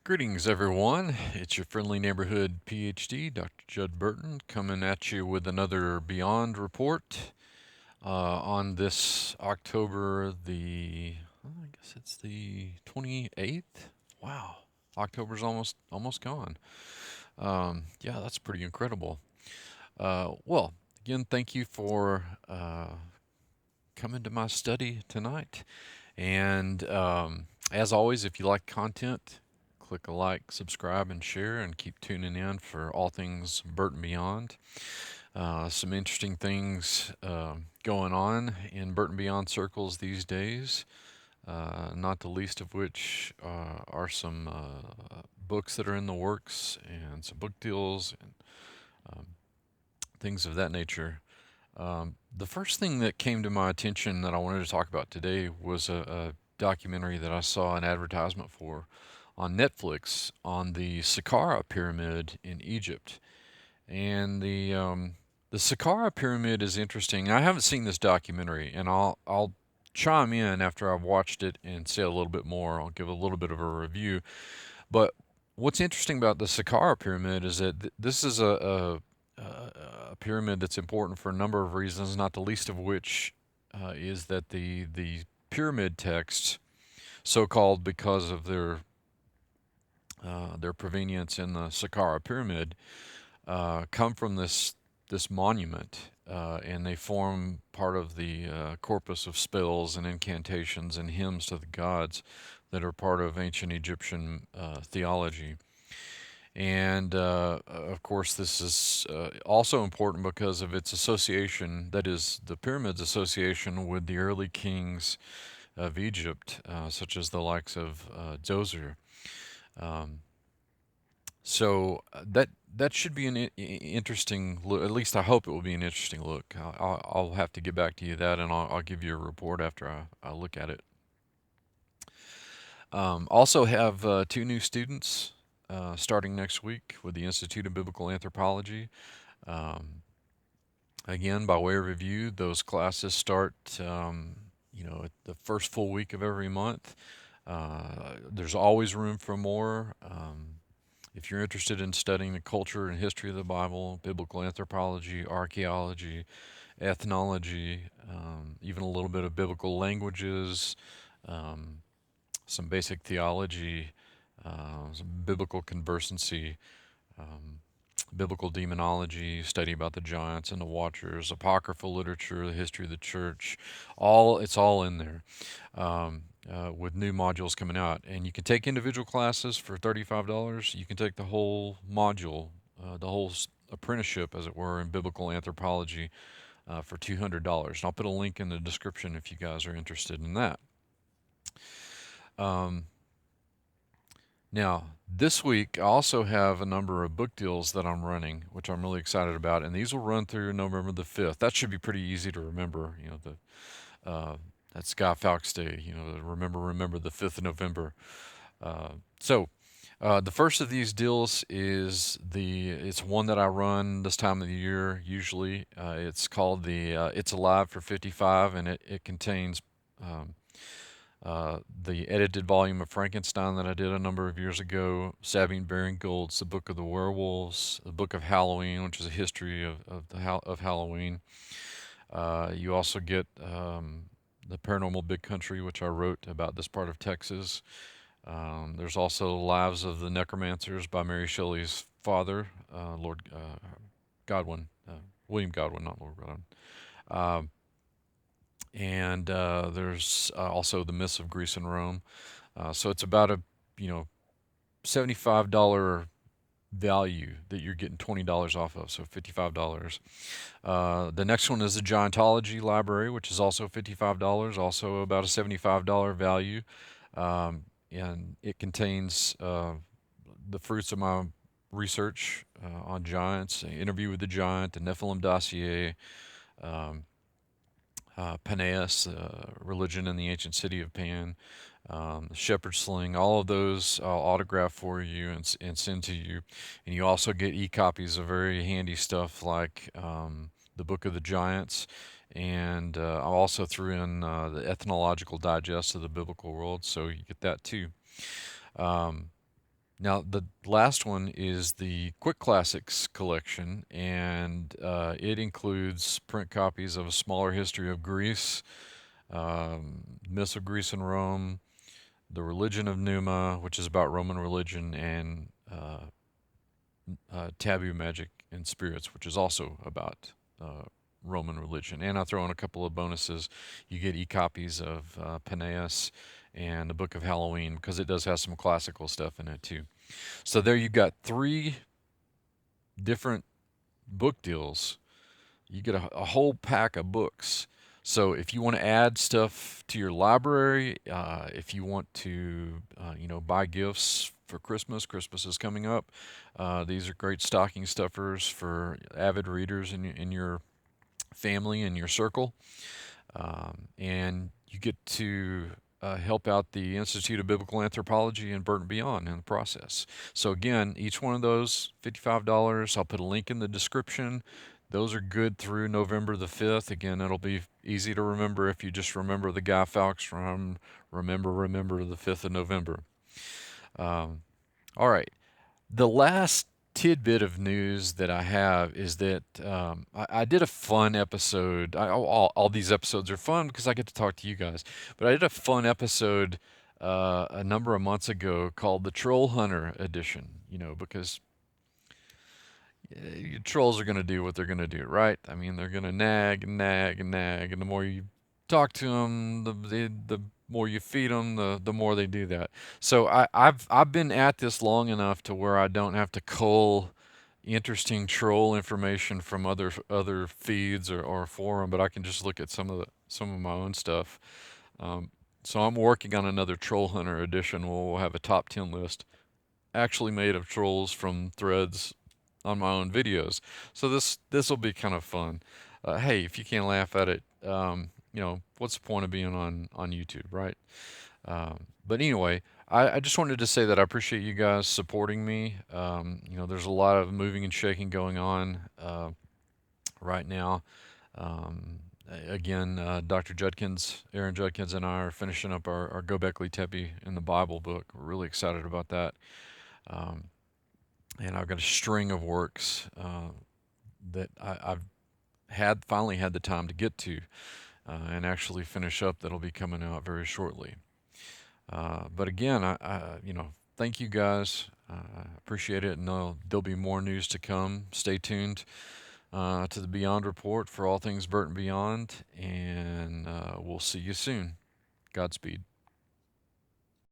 Greetings, everyone. It's your friendly neighborhood PhD, Dr. Judd Burton, coming at you with another Beyond report on this October I guess it's the 28th. Wow, October's almost gone. Yeah, that's pretty incredible. Well, again, thank you for coming to my study tonight. And as always, if you like content, click a like, subscribe, and share, and keep tuning in for all things Burton Beyond. Some interesting things going on in Burton Beyond circles these days, not the least of which are some books that are in the works and some book deals and um, things of that nature. The first thing that came to my attention that I wanted to talk about today was a documentary that I saw an advertisement for on Netflix on the Sakara Pyramid in Egypt. And the Sakara Pyramid is interesting. I haven't seen this documentary, and I'll chime in after I've watched it and say a little bit more. I'll give a little bit of a review. But what's interesting about the Sakara Pyramid is that this is a pyramid that's important for a number of reasons, not the least of which is that the pyramid texts, so called because of their provenience in the Sakara Pyramid, come from this monument, and they form part of the corpus of spells and incantations and hymns to the gods that are part of ancient Egyptian theology. And of course, this is also important because of its association, that is, the pyramid's association with the early kings of Egypt, such as the likes of Djoser. Um, so that should be an interesting look. At least I hope it will be an interesting look. I'll have to get back to you that, and I'll give you a report after I look at it. Also have two new students starting next week with the Institute of Biblical Anthropology. Um, Again, by way of review, those classes start, at the first full week of every month. There's always room for more. If you're interested in studying the culture and history of the Bible, biblical anthropology, archaeology, ethnology, even a little bit of biblical languages, um, some basic theology, some biblical conversancy, um, biblical demonology, study about the giants and the watchers, apocryphal literature, the history of the church, it's all in there, with new modules coming out. And you can take individual classes for $35. You can take the whole module, the whole apprenticeship, as it were, in biblical anthropology for $200. And I'll put a link in the description if you guys are interested in that. Um, Now, this week I also have a number of book deals that I'm running, which I'm really excited about, and these will run through November the 5th. That should be pretty easy to remember. That's Guy Fawkes Day. Remember the 5th of November. The first of these deals is it's one that I run this time of the year usually. It's called the It's Alive for 55, and it contains um, the edited volume of Frankenstein that I did a number of years ago, Sabine Baring Gould's The Book of the Werewolves, The Book of Halloween, which is a history of Halloween. You also get The Paranormal Big Country, which I wrote about this part of Texas. There's also Lives of the Necromancers by Mary Shelley's father, Lord Godwin, William Godwin, not Lord Godwin. Um, and there's also the Myths of Greece and Rome. So it's about a you know $75 value that you're getting $20 off of, so $55. The next one is the Giantology Library, which is also $55, also about a $75 value, and it contains the fruits of my research on giants, an interview with the giant, the Nephilim dossier, um, Paneas, religion in the ancient city of Pan, the shepherd sling, all of those I'll autograph for you and send to you. And you also get e-copies of very handy stuff like the Book of the Giants, and I also threw in the Ethnological Digest of the Biblical World, so you get that too. Um, Now, the last one is the Quick Classics collection, and it includes print copies of A Smaller History of Greece, Myths of Greece and Rome, The Religion of Numa, which is about Roman religion, and Taboo Magic and Spirits, which is also about Roman religion. And I throw in a couple of bonuses. You get e-copies of Peneus and the Book of Halloween, because it does have some classical stuff in it too. So there you've got three different book deals. You get a whole pack of books. So if you want to add stuff to your library, if you want to, buy gifts for Christmas, Christmas is coming up. These are great stocking stuffers for avid readers in your family and your circle. And you get to help out the Institute of Biblical Anthropology and Burton Beyond in the process. So again, each one of those, $55. I'll put a link in the description. Those are good through November the 5th. Again, it'll be easy to remember if you just remember the Guy Fawkes from Remember the 5th of November. All right. The last tidbit of news that I have is that I did a fun episode. All these episodes are fun because I get to talk to you guys. But I did a fun episode a number of months ago called the Troll Hunter Edition, because trolls are going to do what they're going to do, right? I mean, they're going to nag and nag and nag, and the more you talk to them, the more you feed them, the more they do that. So I've been at this long enough to where I don't have to cull interesting troll information from other feeds or forum, but I can just look at some of my own stuff. So I'm working on another Troll Hunter edition. We'll have a top 10 list actually made of trolls from threads on my own videos. So this will be kind of fun. Hey, if you can't laugh at it, what's the point of being on YouTube, right? But anyway, I just wanted to say that I appreciate you guys supporting me. There's a lot of moving and shaking going on right now. Um, Again, Dr. Judkins, Aaron Judkins, and I are finishing up our Gobekli Tepe in the Bible book. We're really excited about that. Um, and I've got a string of works that I've finally had the time to get to and actually finish up that'll be coming out very shortly. But again, thank you guys. I appreciate it, and there'll be more news to come. Stay tuned to the Beyond Report for all things Burton Beyond, and we'll see you soon. Godspeed.